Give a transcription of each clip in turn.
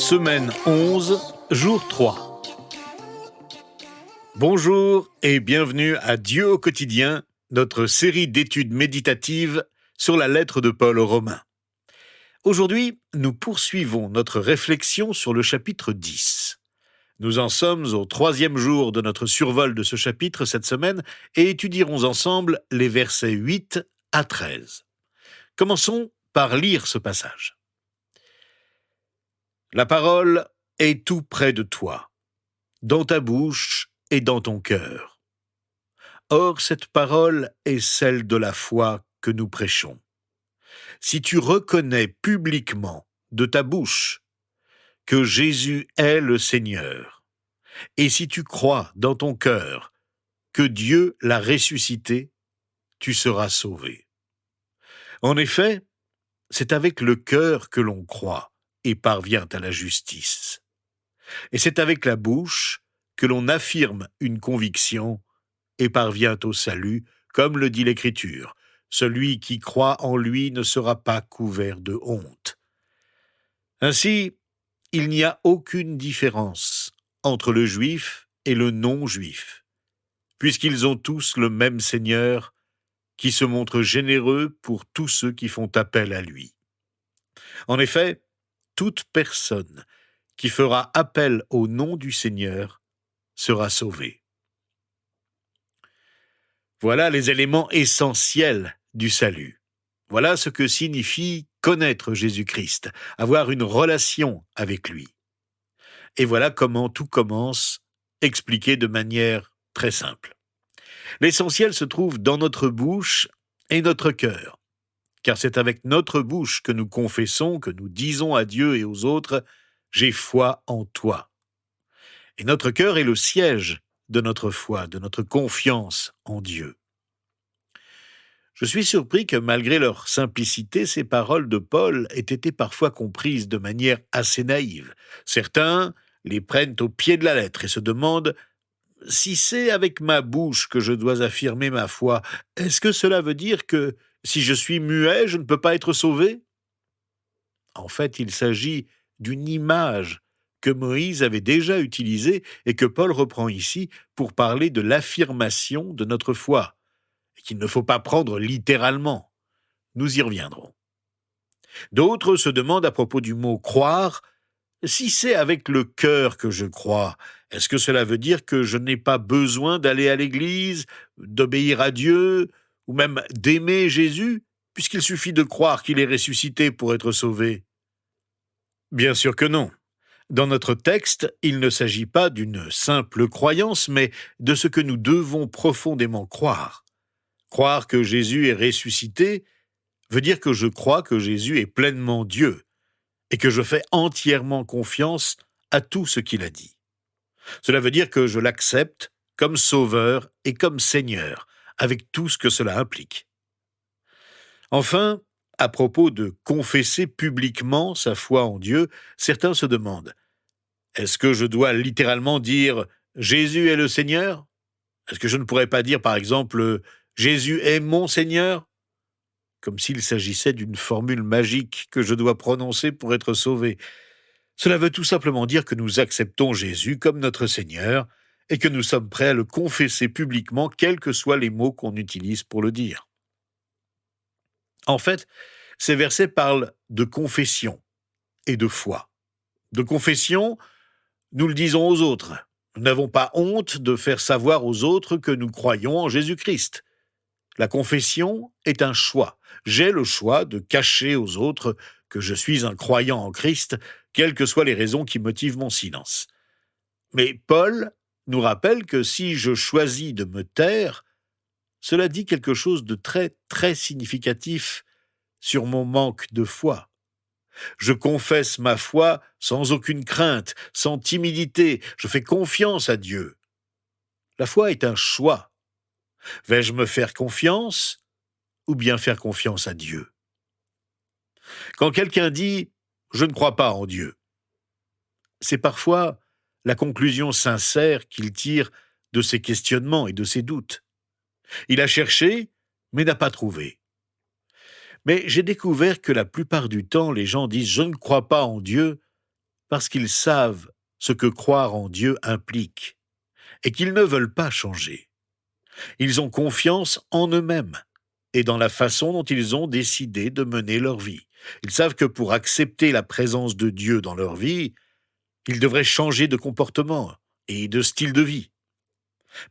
Semaine 11, jour 3. Bonjour et bienvenue à Dieu au quotidien, notre série d'études méditatives sur la lettre de Paul aux Romains. Aujourd'hui, nous poursuivons notre réflexion sur le chapitre 10. Nous en sommes au 3e jour de notre survol de ce chapitre cette semaine et étudierons ensemble les versets 8 à 13. Commençons par lire ce passage. La parole est tout près de toi, dans ta bouche et dans ton cœur. Or, cette parole est celle de la foi que nous prêchons. Si tu reconnais publiquement de ta bouche que Jésus est le Seigneur, et si tu crois dans ton cœur que Dieu l'a ressuscité, tu seras sauvé. En effet, c'est avec le cœur que l'on croit et parvient à la justice. Et c'est avec la bouche que l'on affirme une conviction et parvient au salut, comme le dit l'Écriture. Celui qui croit en lui ne sera pas couvert de honte. Ainsi, il n'y a aucune différence entre le juif et le non-juif, puisqu'ils ont tous le même Seigneur qui se montre généreux pour tous ceux qui font appel à lui. En effet, toute personne qui fera appel au nom du Seigneur sera sauvée. Voilà les éléments essentiels du salut. Voilà ce que signifie connaître Jésus-Christ, avoir une relation avec lui. Et voilà comment tout commence, expliqué de manière très simple. L'essentiel se trouve dans notre bouche et notre cœur, car c'est avec notre bouche que nous confessons, que nous disons à Dieu et aux autres « J'ai foi en toi ». Et notre cœur est le siège de notre foi, de notre confiance en Dieu. Je suis surpris que malgré leur simplicité, ces paroles de Paul aient été parfois comprises de manière assez naïve. Certains les prennent au pied de la lettre et se demandent « Si c'est avec ma bouche que je dois affirmer ma foi, est-ce que cela veut dire que si je suis muet, je ne peux pas être sauvé ?» En fait, il s'agit d'une image que Moïse avait déjà utilisée et que Paul reprend ici pour parler de l'affirmation de notre foi, et qu'il ne faut pas prendre littéralement. Nous y reviendrons. D'autres se demandent à propos du mot « croire », si c'est avec le cœur que je crois, est-ce que cela veut dire que je n'ai pas besoin d'aller à l'église, d'obéir à Dieu, ou même d'aimer Jésus, puisqu'il suffit de croire qu'il est ressuscité pour être sauvé ? Bien sûr que non. Dans notre texte, il ne s'agit pas d'une simple croyance, mais de ce que nous devons profondément croire. Croire que Jésus est ressuscité veut dire que je crois que Jésus est pleinement Dieu et que je fais entièrement confiance à tout ce qu'il a dit. Cela veut dire que je l'accepte comme Sauveur et comme Seigneur, avec tout ce que cela implique. Enfin, à propos de confesser publiquement sa foi en Dieu, certains se demandent « Est-ce que je dois littéralement dire « Jésus est le Seigneur » ? Est-ce que je ne pourrais pas dire par exemple « Jésus est mon Seigneur » ? Comme s'il s'agissait d'une formule magique que je dois prononcer pour être sauvé. Cela veut tout simplement dire que nous acceptons Jésus comme notre Seigneur et que nous sommes prêts à le confesser publiquement, quels que soient les mots qu'on utilise pour le dire. En fait, ces versets parlent de confession et de foi. De confession, nous le disons aux autres. Nous n'avons pas honte de faire savoir aux autres que nous croyons en Jésus-Christ. La confession est un choix. J'ai le choix de cacher aux autres que je suis un croyant en Christ, quelles que soient les raisons qui motivent mon silence. Mais Paul nous rappelle que si je choisis de me taire, cela dit quelque chose de très, très significatif sur mon manque de foi. Je confesse ma foi sans aucune crainte, sans timidité. Je fais confiance à Dieu. La foi est un choix. Vais-je me faire confiance ou bien faire confiance à Dieu ? Quand quelqu'un dit « je ne crois pas en Dieu », c'est parfois la conclusion sincère qu'il tire de ses questionnements et de ses doutes. Il a cherché, mais n'a pas trouvé. Mais j'ai découvert que la plupart du temps, les gens disent « je ne crois pas en Dieu », parce qu'ils savent ce que croire en Dieu implique et qu'ils ne veulent pas changer. Ils ont confiance en eux-mêmes et dans la façon dont ils ont décidé de mener leur vie. Ils savent que pour accepter la présence de Dieu dans leur vie, ils devraient changer de comportement et de style de vie.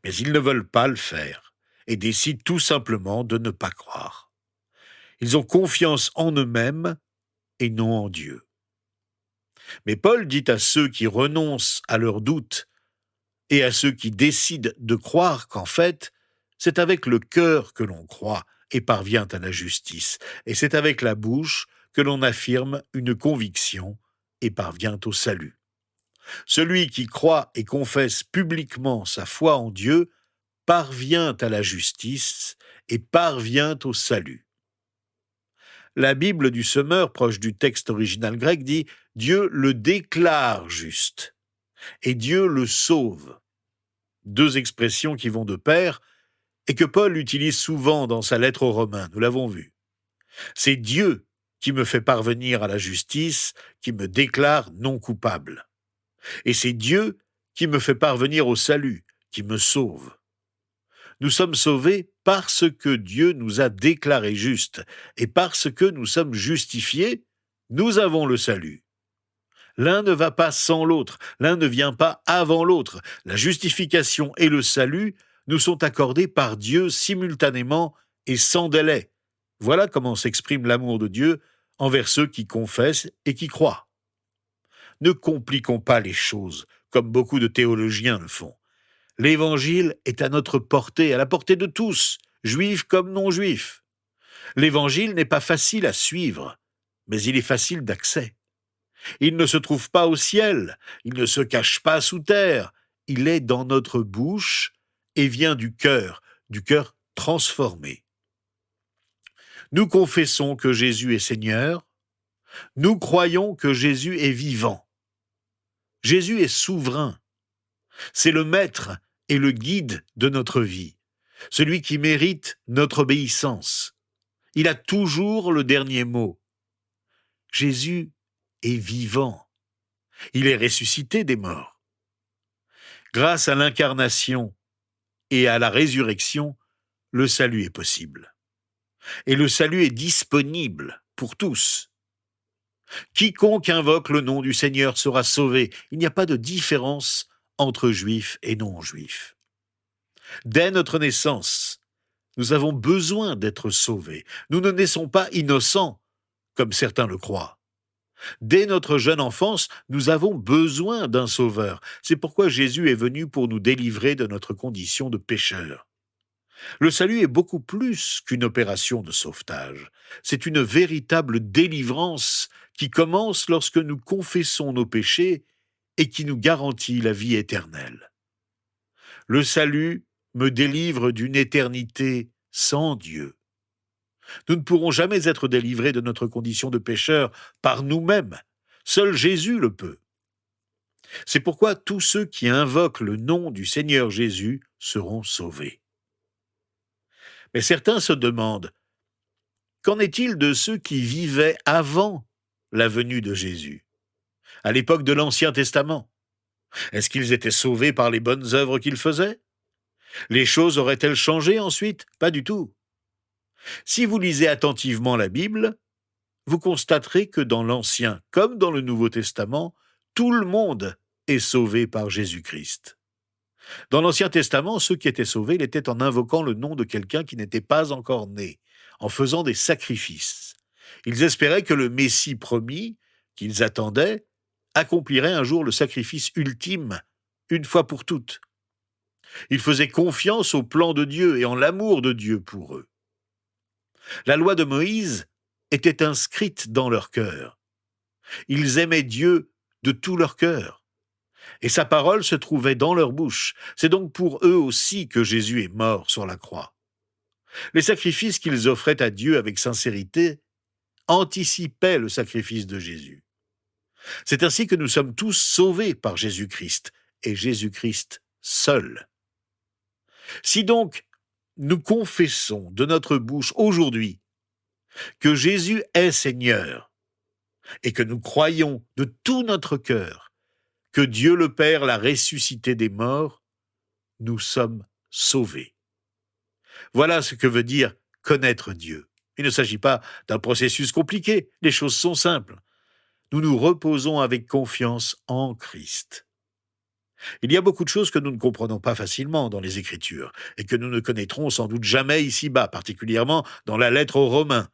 Mais ils ne veulent pas le faire et décident tout simplement de ne pas croire. Ils ont confiance en eux-mêmes et non en Dieu. Mais Paul dit à ceux qui renoncent à leurs doutes et à ceux qui décident de croire qu'en fait, c'est avec le cœur que l'on croit et parvient à la justice, et c'est avec la bouche que l'on affirme une conviction et parvient au salut. Celui qui croit et confesse publiquement sa foi en Dieu parvient à la justice et parvient au salut. La Bible du Semeur, proche du texte original grec, dit « Dieu le déclare juste » et Dieu le sauve. Deux expressions qui vont de pair et que Paul utilise souvent dans sa lettre aux Romains, nous l'avons vu. C'est Dieu qui me fait parvenir à la justice, qui me déclare non coupable. Et c'est Dieu qui me fait parvenir au salut, qui me sauve. Nous sommes sauvés parce que Dieu nous a déclarés justes, et parce que nous sommes justifiés, nous avons le salut. L'un ne va pas sans l'autre, l'un ne vient pas avant l'autre. La justification et le salut nous sont accordés par Dieu simultanément et sans délai. Voilà comment s'exprime l'amour de Dieu envers ceux qui confessent et qui croient. Ne compliquons pas les choses, comme beaucoup de théologiens le font. L'Évangile est à notre portée, à la portée de tous, juifs comme non-juifs. L'Évangile n'est pas facile à suivre, mais il est facile d'accès. Il ne se trouve pas au ciel, il ne se cache pas sous terre, il est dans notre bouche et vient du cœur transformé. Nous confessons que Jésus est Seigneur, nous croyons que Jésus est vivant. Jésus est souverain, c'est le maître et le guide de notre vie, celui qui mérite notre obéissance. Il a toujours le dernier mot. Jésus est vivant. Il est ressuscité des morts. Grâce à l'incarnation et à la résurrection, le salut est possible. Et le salut est disponible pour tous. Quiconque invoque le nom du Seigneur sera sauvé. Il n'y a pas de différence entre juifs et non-juifs. Dès notre naissance, nous avons besoin d'être sauvés. Nous ne naissons pas innocents, comme certains le croient. Dès notre jeune enfance, nous avons besoin d'un sauveur. C'est pourquoi Jésus est venu pour nous délivrer de notre condition de pécheurs. Le salut est beaucoup plus qu'une opération de sauvetage. C'est une véritable délivrance qui commence lorsque nous confessons nos péchés et qui nous garantit la vie éternelle. Le salut me délivre d'une éternité sans Dieu. Nous ne pourrons jamais être délivrés de notre condition de pécheur par nous-mêmes. Seul Jésus le peut. C'est pourquoi tous ceux qui invoquent le nom du Seigneur Jésus seront sauvés. Mais certains se demandent, qu'en est-il de ceux qui vivaient avant la venue de Jésus, à l'époque de l'Ancien Testament? Est-ce qu'ils étaient sauvés par les bonnes œuvres qu'ils faisaient? Les choses auraient-elles changé ensuite? Pas du tout. Si vous lisez attentivement la Bible, vous constaterez que dans l'Ancien comme dans le Nouveau Testament, tout le monde est sauvé par Jésus-Christ. Dans l'Ancien Testament, ceux qui étaient sauvés l'étaient en invoquant le nom de quelqu'un qui n'était pas encore né, en faisant des sacrifices. Ils espéraient que le Messie promis, qu'ils attendaient, accomplirait un jour le sacrifice ultime, une fois pour toutes. Ils faisaient confiance au plan de Dieu et en l'amour de Dieu pour eux. La loi de Moïse était inscrite dans leur cœur. Ils aimaient Dieu de tout leur cœur. Et sa parole se trouvait dans leur bouche. C'est donc pour eux aussi que Jésus est mort sur la croix. Les sacrifices qu'ils offraient à Dieu avec sincérité anticipaient le sacrifice de Jésus. C'est ainsi que nous sommes tous sauvés par Jésus-Christ, et Jésus-Christ seul. Si donc nous confessons de notre bouche aujourd'hui que Jésus est Seigneur, et que nous croyons de tout notre cœur que Dieu le Père l'a ressuscité des morts, nous sommes sauvés. Voilà ce que veut dire connaître Dieu. Il ne s'agit pas d'un processus compliqué, les choses sont simples. Nous nous reposons avec confiance en Christ. Il y a beaucoup de choses que nous ne comprenons pas facilement dans les Écritures et que nous ne connaîtrons sans doute jamais ici-bas, particulièrement dans la lettre aux Romains.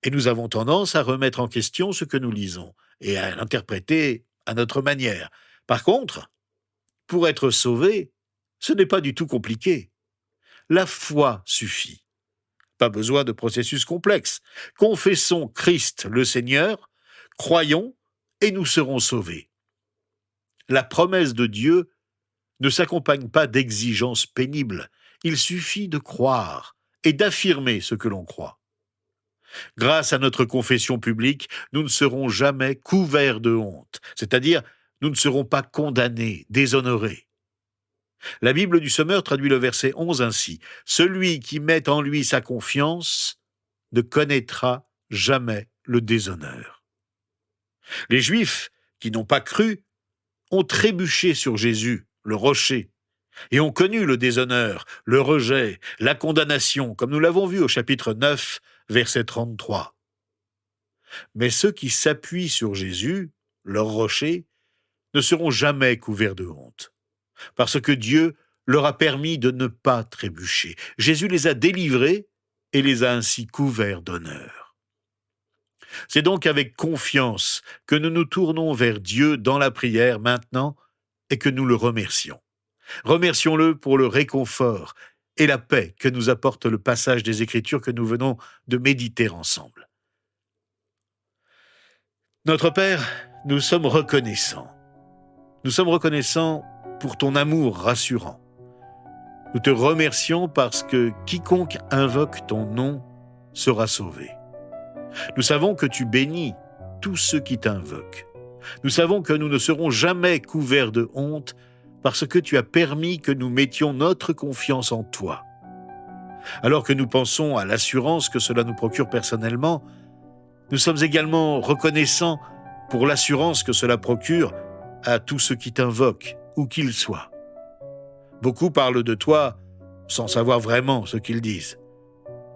Et nous avons tendance à remettre en question ce que nous lisons et à l'interpréter à notre manière. Par contre, pour être sauvé, ce n'est pas du tout compliqué. La foi suffit. Pas besoin de processus complexes. Confessons Christ le Seigneur, croyons et nous serons sauvés. La promesse de Dieu ne s'accompagne pas d'exigences pénibles. Il suffit de croire et d'affirmer ce que l'on croit. Grâce à notre confession publique, nous ne serons jamais couverts de honte, c'est-à-dire nous ne serons pas condamnés, déshonorés. La Bible du Sommeur traduit le verset 11 ainsi: « Celui qui met en lui sa confiance ne connaîtra jamais le déshonneur. » Les Juifs qui n'ont pas cru ont trébuché sur Jésus, le rocher, et ont connu le déshonneur, le rejet, la condamnation, comme nous l'avons vu au chapitre 9, verset 33. Mais ceux qui s'appuient sur Jésus, leur rocher, ne seront jamais couverts de honte, parce que Dieu leur a permis de ne pas trébucher. Jésus les a délivrés et les a ainsi couverts d'honneur. C'est donc avec confiance que nous nous tournons vers Dieu dans la prière maintenant et que nous le remercions. Remercions-le pour le réconfort et la paix que nous apporte le passage des Écritures que nous venons de méditer ensemble. Notre Père, nous sommes reconnaissants. Nous sommes reconnaissants pour ton amour rassurant. Nous te remercions parce que quiconque invoque ton nom sera sauvé. Nous savons que tu bénis tous ceux qui t'invoquent. Nous savons que nous ne serons jamais couverts de honte parce que tu as permis que nous mettions notre confiance en toi. Alors que nous pensons à l'assurance que cela nous procure personnellement, nous sommes également reconnaissants pour l'assurance que cela procure à tous ceux qui t'invoquent, où qu'ils soient. Beaucoup parlent de toi sans savoir vraiment ce qu'ils disent.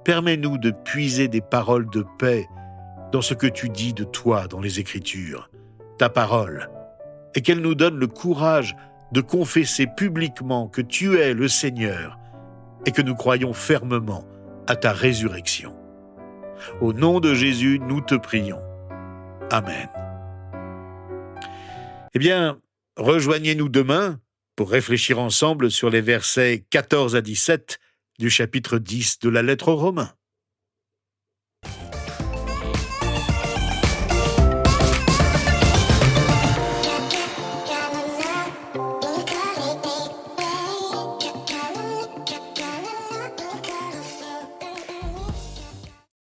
Permets-nous de puiser des paroles de paix dans ce que tu dis de toi dans les Écritures, ta parole, et qu'elle nous donne le courage de confesser publiquement que tu es le Seigneur et que nous croyons fermement à ta résurrection. Au nom de Jésus, nous te prions. Amen. Eh bien, rejoignez-nous demain pour réfléchir ensemble sur les versets 14 à 17 du chapitre 10 de la lettre aux Romains.